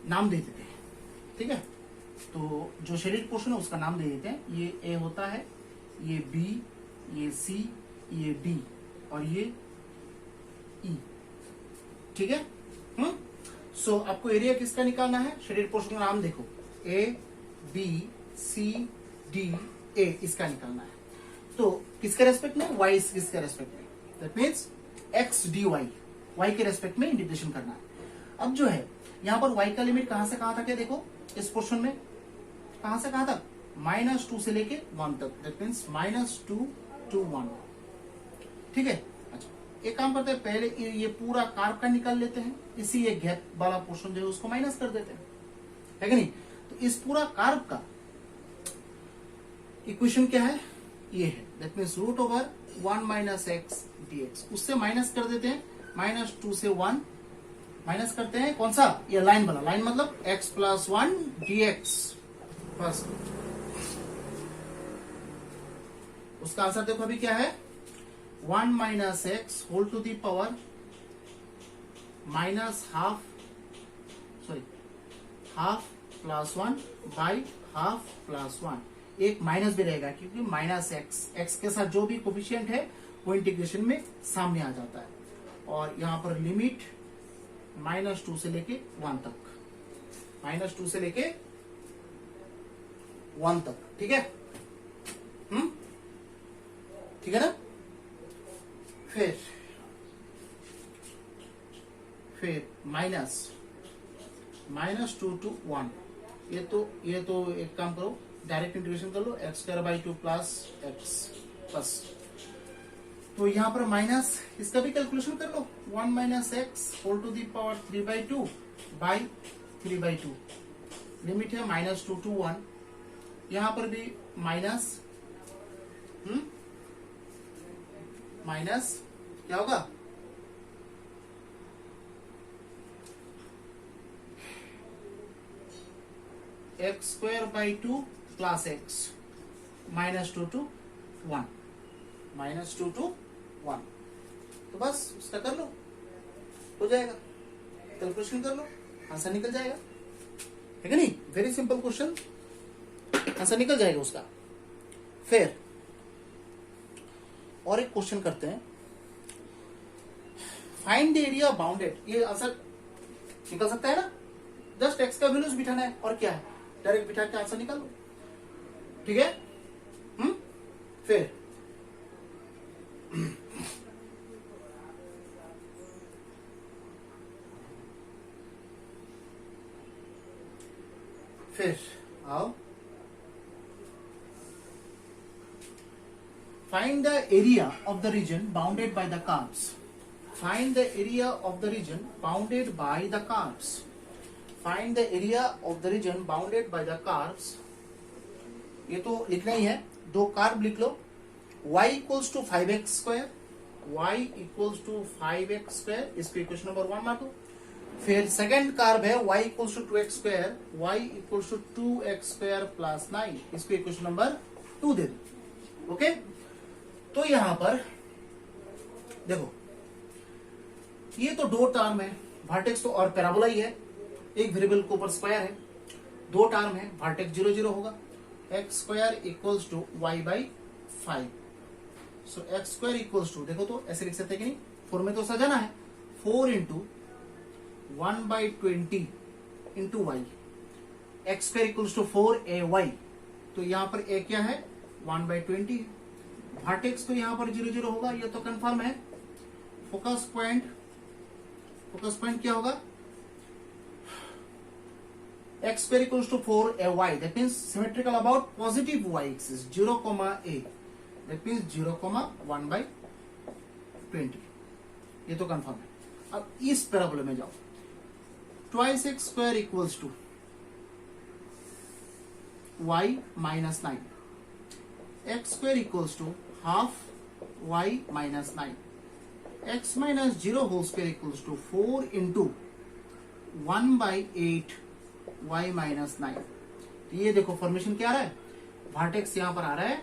नाम दे देते हैं, ठीक है. तो जो शेडेड पोर्शन है उसका नाम दे देते हैं। ये ए होता है, ये बी, ये सी, ये डी और ये ई। ठीक है। सो आपको एरिया किसका निकालना है? शेडेड पोर्शन का नाम देखो, ए बी सी डी ए, इसका निकालना है। तो किसके रेस्पेक्ट में? वाई किसके रेस्पेक्ट में? That means x d y के रेस्पेक्ट में इंटीग्रेशन करना है। अब जो है यहाँ पर y का लिमिट कहां से कहां तक है? देखो इस पोर्शन में कहां से कहां तक? -2 से लेके 1 तक। That means -2 to 1। ठीक है। अच्छा, एक काम करते हैं, पहले ये पूरा कार्व का निकाल लेते हैं, इसी ये गैप वाला पोर्शन जो है उसको माइनस कर देते हैं, है कि नहीं? तो इस पूरा कार्व का इक्वेशन क्या है? ये है। That means √1 - x dx। उससे माइनस कर देते हैं, -2 से 1 माइनस करते हैं। कौन सा? ये लाइन वाला। लाइन मतलब x + 1 dx। बस उसका आंसर देखो अभी क्या है? 1 - x whole to the power -half, sorry half +1 by half +1। एक माइनस भी रहेगा क्योंकि -x के साथ जो भी कोफिशिएंट है वो इंटीग्रेशन में सामने आ जाता है। और यहां पर लिमिट -2 से लेके 1 तक, -2 से लेके 1 तक। ठीक है। ठीक है ना? फिर -2 to 1। ये तो एक काम करो, डायरेक्ट इंटीग्रेशन कर लो, x² / 2 + x बस। तो यहां पर माइनस, इसका भी कैलकुलेशन कर लो, 1 - x whole to the power 3/2 by 3/2। Limit है -2 to 1। यहां पर भी माइनस क्या होगा? x² / 2 + x, -2 to 1, -2 to 1। तो बस उसका कर लो, हो जाएगा। कैलकुलेशन कर लो, आंसर निकल जाएगा, है कि नहीं? वेरी सिंपल क्वेश्चन, आंसर निकल जाएगा उसका। फिर और एक क्वेश्चन करते हैं, फाइंड द एरिया बाउंडेड। ये आंसर निकल सकता है ना? जस्ट x का वैल्यूज बिठाना है और क्या है, डायरेक्ट बिठा के आंसर निकाल लो। ठीक है। फिर आओ, find the area of the region bounded by the curves। Find the area of the region bounded by the curves। Find the area of the region bounded by the curves। ये तो लिखना ही है, दो कर्व लिख लो। y = 5x², y = 5x², इसको equation number 1 मार दो। फिर सेकंड कर्व है y = 2x², y = 2x² + 9, इसको इक्वेशन नंबर 2 दे दो। ओके। तो यहां पर देखो, ये तो दो टर्म है, वर्टेक्स तो और पैराबोला ही है, एक वेरिएबल के ऊपर स्क्वायर है, दो टर्म है, वर्टेक्स 0 0 होगा। x² = y/5। सो x² देखो तो ऐसे लिख सकते हैं कि नहीं? 4 में तो सजाना है, 4 × 1/20 × y। x² = 4ay। तो यहां पर a क्या है? 1/20। वर्टेक्स तो यहां पर 0 0 होगा, ये तो कंफर्म है। फोकस पॉइंट क्या होगा? x² = 4ay। That means symmetrical about positive y axis, 0, a। That means 0, 1/20। ये तो कंफर्म है। अब इस पैराबोला में जाओ, 2x² = y - 9, x² = half y - 9, x - 0 whole square = 4 × 1/8 y - 9। तो ये देखो फॉर्मेशन क्या आ रहा है? वर्टेक्स यहां पर आ रहा है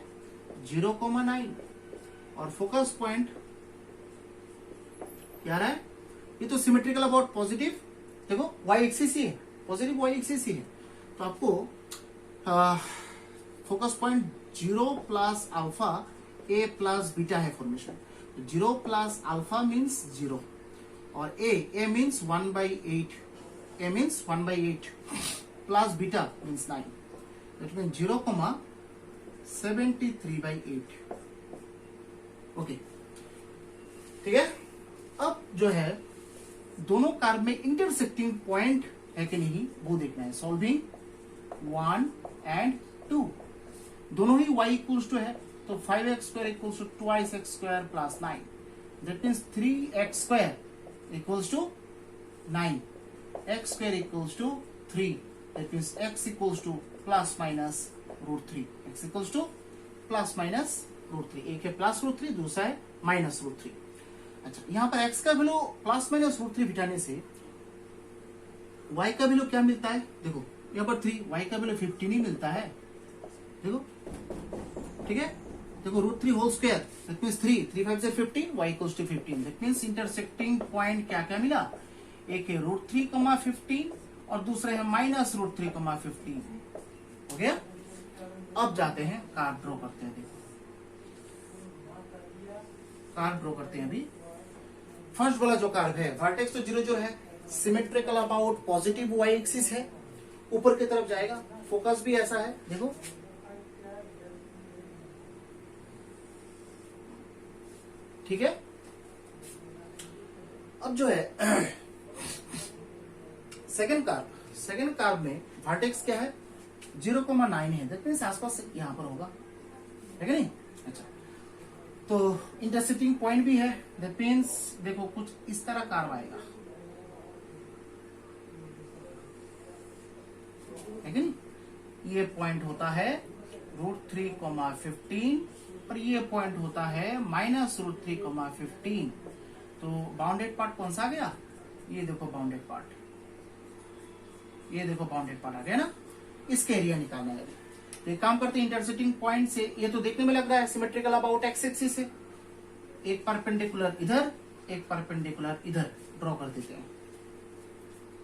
0, 9 और फोकस पॉइंट क्या आ रहा है? ये तो सिमेट्रिकल अबाउट पॉजिटिव, देखो y एक्सिस ही है, पॉजिटिव y एक्सिस ही है। तो आपको focus point 0 plus alpha a plus beta है फॉर्मेशन. 0 प्लस अल्फा मीन्स 0 और a means 1/8. A means 1/8 plus beta means 9. That means 0,73/8. Okay, ठीक है. अब जो है दोनों कार्ब में इंटरसेक्टिंग पॉइंट है कि नहीं वो देखना है. सॉल्विंग 1 and 2 दोनों ही y इक्वल्स टू है तो 5x² equals to 2x² plus 9. That means 3x² equals to 9. x² equals to 3. That means x equals to plus minus √3. x equals to plus minus √3. एक है प्लस √3, दूसरा है minus √3. अच्छा, यहां पर x का वैल्यू प्लस माइनस √3 बिठाने से y का वैल्यू क्या मिलता है. देखो यहाँ पर 3, y का वैल्यू 15 ही मिलता है. देखो, ठीक है. देखो √3 होल स्क्वायर दैट मींस 3 5 से 15, y equals to 15. That means intersecting point क्या क्या मिला. एक है √3, 15 और दूसरा है माइनस √3, 15. हो गया. अब जाते हैं कार्ड ड्रॉ करते हैं. देखो कार्ड ड्रॉ करते हैं. अभी फर्स्ट वाला जो कार्ड है वर्टेक्स तो 0 है, symmetrical about positive y axis है, ऊपर की तरफ जाएगा. फोकस भी ऐसा है. देखो ठीक है. अब जो है सेकंड कार्ब में वर्टेक्स क्या है 0,9 है. दैट मींस आसपास यहां पर होगा, है कि नहीं. अच्छा, तो इंटरसेक्टिंग पॉइंट भी है. दैट मींस देखो कुछ इस तरह कार्ब आएगा, है कि नहीं. ये पॉइंट होता है √3, 15 और ये पॉइंट होता है माइनस √3, 15. तो बाउंडेड पार्ट कौन सा आ गया. ये देखो बाउंडेड पार्ट, ये देखो बाउंडेड पार्ट आ गया ना. इसका एरिया निकालना है. तो एक काम करते हैं इंटरसेक्टिंग पॉइंट से. ये तो देखने में लग रहा है सिमेट्रिकल अबाउट एक्स एक्सिस है. एक परपेंडिकुलर इधर, एक परपेंडिकुलर इधर ड्रॉ कर देते हैं.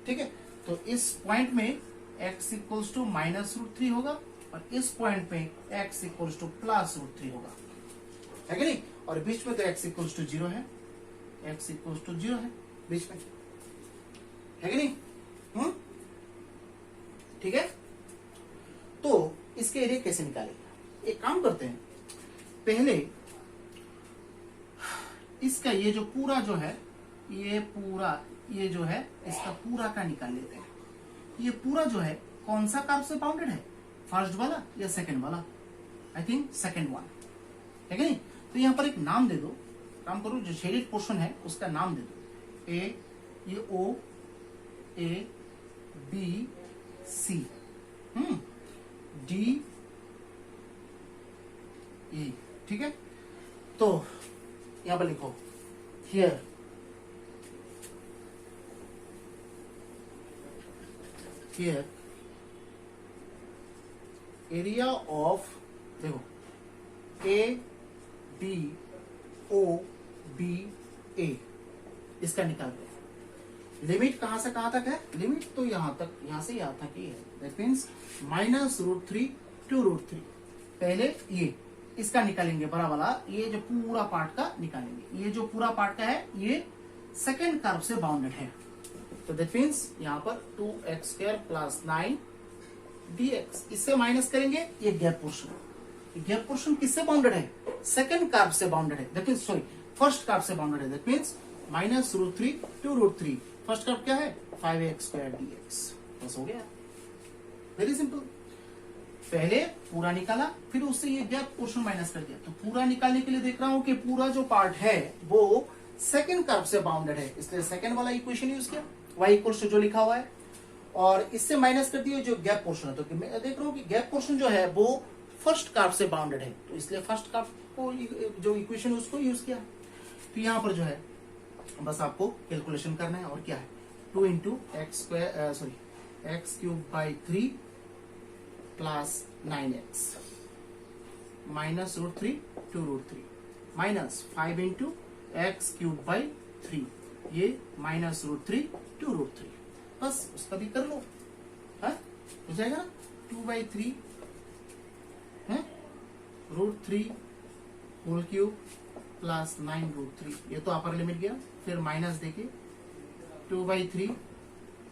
ठीक है. तो इस पॉइंट में x इक्वल्स टू माइनस √3 होगा और इस पॉइंट पे x इक्वल्स टू प्लस √3 होगा, है कि नहीं. और बीच में तो x इक्वल्स टू 0 है. x इक्वल्स टू 0 है बीच में, है कि नहीं. ठीक है. तो इसके एरिया कैसे निकालेंगे. एक काम करते हैं, पहले इसका ये जो पूरा जो है, ये पूरा ये जो है इसका पूरा का निकाल लेते हैं. ये पूरा जो है कौन सा कार्ब से बाउंडेड है, फर्स्ट वाला या सेकंड वाला. आई थिंक सेकंड वन, है कि नहीं. तो यहां पर एक नाम दे दो. काम करो, जो शेडेड पोर्शन है उसका नाम दे दो. ए, ये O, A, B, C, D, E. ठीक है. तो यहां पर लिखो हियर एरिया ऑफ, देखो A, B, O, B, A, इसका निकालते हैं. लिमिट कहां से कहां तक है. लिमिट तो यहां तक, यहां से यहां तक ही है. That means minus √3 to √3. पहले ये इसका निकालेंगे बड़ा वाला. ये जो पूरा पार्ट का निकालेंगे. ये जो पूरा पार्ट का है ये सेकेंड कर्व से बाउंडेड है. तो दैट मीन्स यहाँ पर 2x² प्लस 9 dx. इससे माइनस करेंगे ये गैप पोर्शन. गैप पोर्शन किससे बाउंडेड है, सेकंड कर्व से बाउंडेड है. That means sorry first curve से बाउंडेड है. That means minus √3 to √3. First curve क्या है 5x² dx. बस हो गया. Very simple. पहले पूरा निकाला, फिर उससे ये गैप पोर्शन माइनस कर दिया. तो पूरा निकालने के लिए देख रहा हूं कि पूरा जो पार्ट है वो सेकंड कर्व से बाउंडेड है, इसलिए सेकंड वाला इक्वेशन यूज किया. y इक्वल्स टू जो लिखा हुआ है और इससे माइनस कर दिया जो गैप पोर्शन है. तो मैं देख रहा हूं कि गैप पोर्शन जो है वो फर्स्ट कर्व से बाउंडेड है, तो इसलिए फर्स्ट कर्व को जो इक्वेशन उसको यूज किया. तो यहां पर जो है बस आपको कैलकुलेशन करना है. और क्या है 2 into x³ plus 9x minus √3 to √3 minus 5 into x³/3. ये माइनस √3 to √3. बस उसका भी कर लो, हो जाएगा ना. 2/3 है √3 होल क्यूब प्लस 9 √3, ये तो अपर लिमिट गया। फिर माइनस देखिए 2/3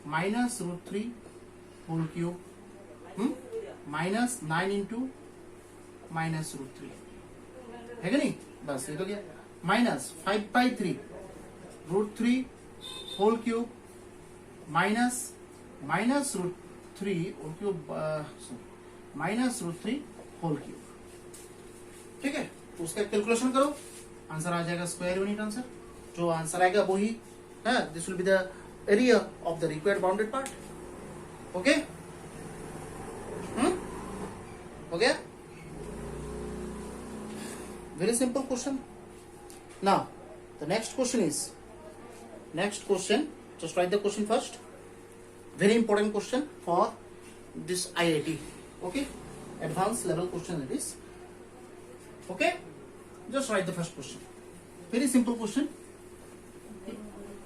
minus √3 whole cube minus 9 into minus √3 है कि नहीं, बस ये तो गया। Minus 5/3 √3 whole cube minus √3 whole cube minus √3 whole cube, ठीक है। तो उसका कैलकुलेशन करो, आंसर आ जाएगा स्क्वायर यूनिट आंसर। जो आंसर आएगा वही है, this will be the area of the required bounded part. Okay, हो गया, very simple question. Now the next question is, just write the question first, very important question for this IIT, okay, advanced level question it is, okay, just write the first question, very simple question.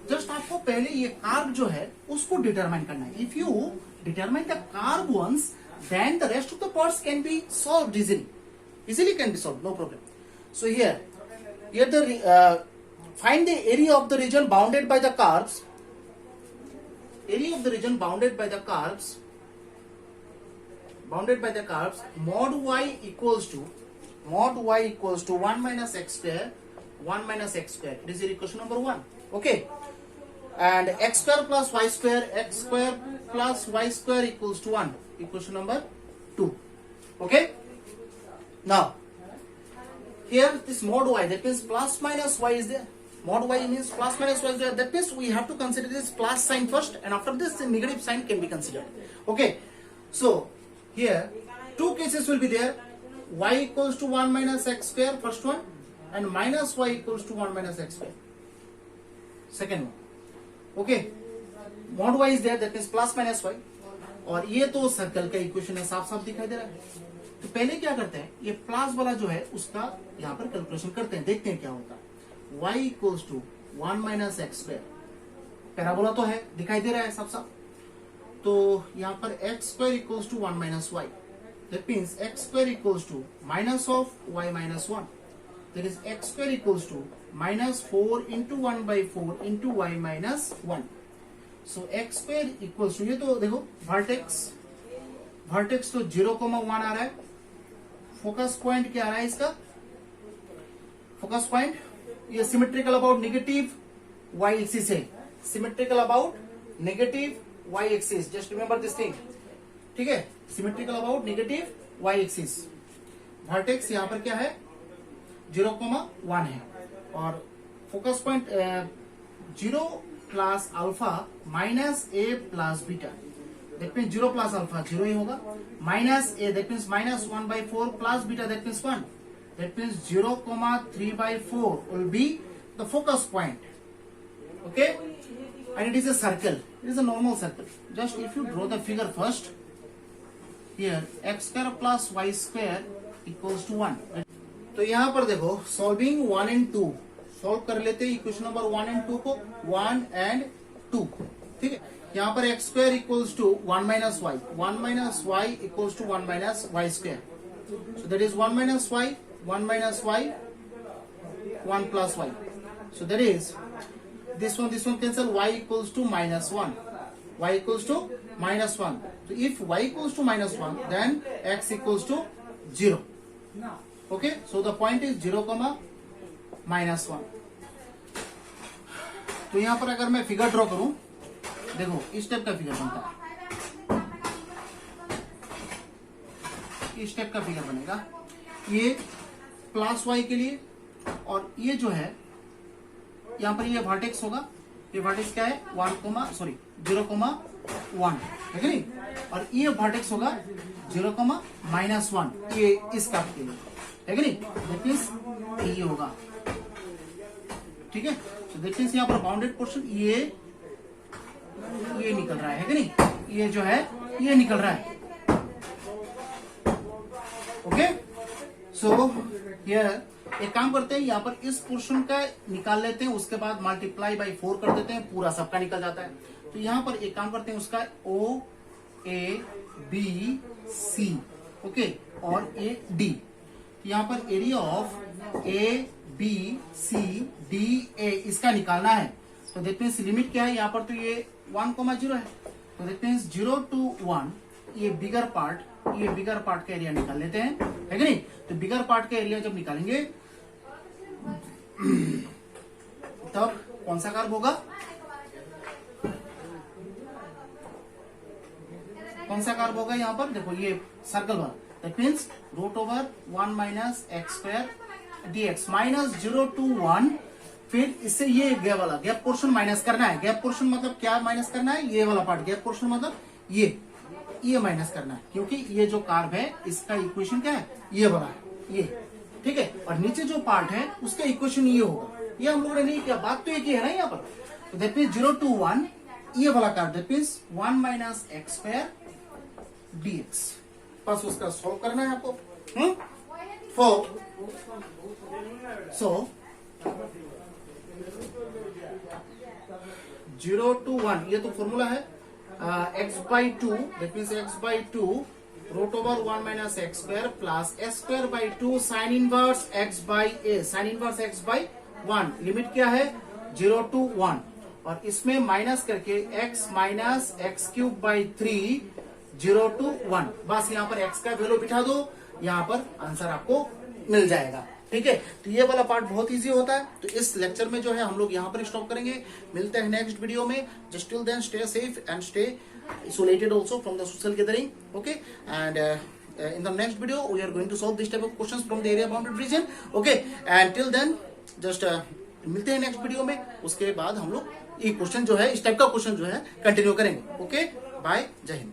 Just आपको पहले ये carb जो है उसको determine करना है। If you determine the curve once, then the rest of the parts can be solved easily can be solved, no problem. So here the find the area of the region bounded by the carbs. Area of the region bounded by the carbs. Mod y equals to 1 minus x square. 1 minus x square. It is your equation number 1. Okay. And x square plus y square equals to 1. Equation number 2. Okay. Now here this mod y, that means plus minus y is there. Mod y means plus minus y is there. That means we have to consider this plus sign first, and after this the negative sign can be considered. Okay. So here two cases will be there. Y equals to 1 minus x square, first one, and minus y equals to 1 minus x square, second one. Okay. Mod y is there, that means plus minus y. और ये तो circle का equation है, साफ साफ दिखाई दे रहा है। तो पहले क्या करते हैं, ये प्लस वाला जो है उसका यहाँ पर कैलकुलेशन करते हैं, देखते हैं क्या होता है। y equals to 1 minus x square, parabola तो है, दिखाई दे रहा है साफ साफ। तो यहाँ पर x square equals to 1 minus y, that means x square equals to minus of y minus 1, that is x square equals to minus 4 into 1/4 into y minus 1। So x square equals to, ये तो देखो vertex तो 0,1 आ रहा है। Focus point क्या आ रहा है इसका, फोकस पॉइंट ये symmetrical about negative y axis है, symmetrical about negative y axis, just remember this thing, ठीक है, symmetrical about negative y axis. Vertex यहां पर क्या है 0,1 है, और focus point 0 plus alpha minus a plus beta, that means 0 plus alpha 0 ही होगा, minus a that means minus 1/4 plus beta that means 1, that means 0,3/4 will be the focus point. Okay, and it is a circle, it is a normal circle. Just if you draw the figure first, here x square plus y square equals to 1. तो यहाँ पर देखो solving 1 and 2 solve कर लेते हैं equation number 1 and 2 को, 1 and 2, ठीक है। यहाँ पर x square equals to 1 minus y, 1 minus Y equals to 1 minus y square, so that is 1 minus y, 1 minus y, 1 plus y, so that is this one cancel, y equals to minus 1, y equals to minus 1. So if y equals to minus 1, then x equals to 0. Okay, so the point is 0, minus 1. तो यहां पर अगर मैं figure draw करूं, देखो इस type का figure बनता है, इस टाइप का फिगर बनेगा, ये प्लस y के लिए, और ये जो है यहाँ पर ये वर्टेक्स होगा, ये वर्टेक्स क्या है 0,1 है कि नहीं, और ये वर्टेक्स होगा 0,-1, ये इस कप के लिए है कि नहीं, दैट मींस ये होगा, ठीक है। तो दैट मींस यहाँ पर बाउंडेड पोर्शन ये निकल रहा है कि नहीं, ये जो है ये निकल रहा है। ओके, सो हियर एक काम करते हैं, यहाँ पर इस पोर्शन का निकाल लेते हैं, उसके बाद मल्टीप्लाई बाय 4 कर देते हैं, पूरा सबका निकल जाता है। तो यहाँ पर एक काम करते हैं, उसका ए बी सी, ओके, और ए डी। यहाँ पर area of A B C D A इसका निकालना है। तो दैट मीन्स लिमिट क्या है यहाँ पर, तो ये 1,0 है, तो दैट मीन्स 0 to 1 ये बिगर पार्ट का एरिया निकाल लेते हैं, है कि नहीं। तो बिगर पार्ट का एरिया जब निकालेंगे तब कौन सा कर्व होगा, कौन सा कर्व होगा यहाँ पर, देखो ये सर्कल वाला, that means √1 minus x square dx minus 0 to 1, फिर इससे ये गैप पोर्शन माइनस करना है। गैप पोर्शन मतलब क्या माइनस करना है, ये वाला पार्ट, गैप पोर्शन मतलब ये माइनस करना है, क्योंकि ये जो कर्व है इसका इक्वेशन क्या है, ये वाला है, ये, ठीक है। और नीचे जो पार्ट है उसका इक्वेशन ये होगा, ये हम लोगों ने नहीं किया, बात तो एक ही है ना यहाँ पर। तो दैट मीन्स 0 to 1 ये वाला curve, that means 1 minus x square dx, बस उसका सॉल्व करना है आपको। सो 0 to 1 ये तो फॉर्मूला है, x/2 that means x/2 √1 minus x square plus s²/2 sine inverse x/a, sine inverse x/1, limit क्या है 0 to 1, और इसमें माइनस करके x माइनस x³/3 0 to 1, बस यहाँ पर x का वैल्यू बिठा दो, यहाँ पर आंसर आपको मिल जाएगा, ठीक है। तो ये वाला पार्ट बहुत इजी होता है। तो इस लेक्चर में जो है हम लोग यहाँ पर स्टॉप करेंगे, मिलते हैं नेक्स्ट वीडियो में। Just till then stay safe and stay isolated also from the social gathering, okay, and in the next video we are going to solve this type of questions from the area bounded region, okay, and till then just मिलते हैं next video में। उसके बाद हम लोग ये question जो है, इस टाइप का क्वेश्चन जो है कंटिन्यू करेंगे। ओके, बाय, जय हिंद।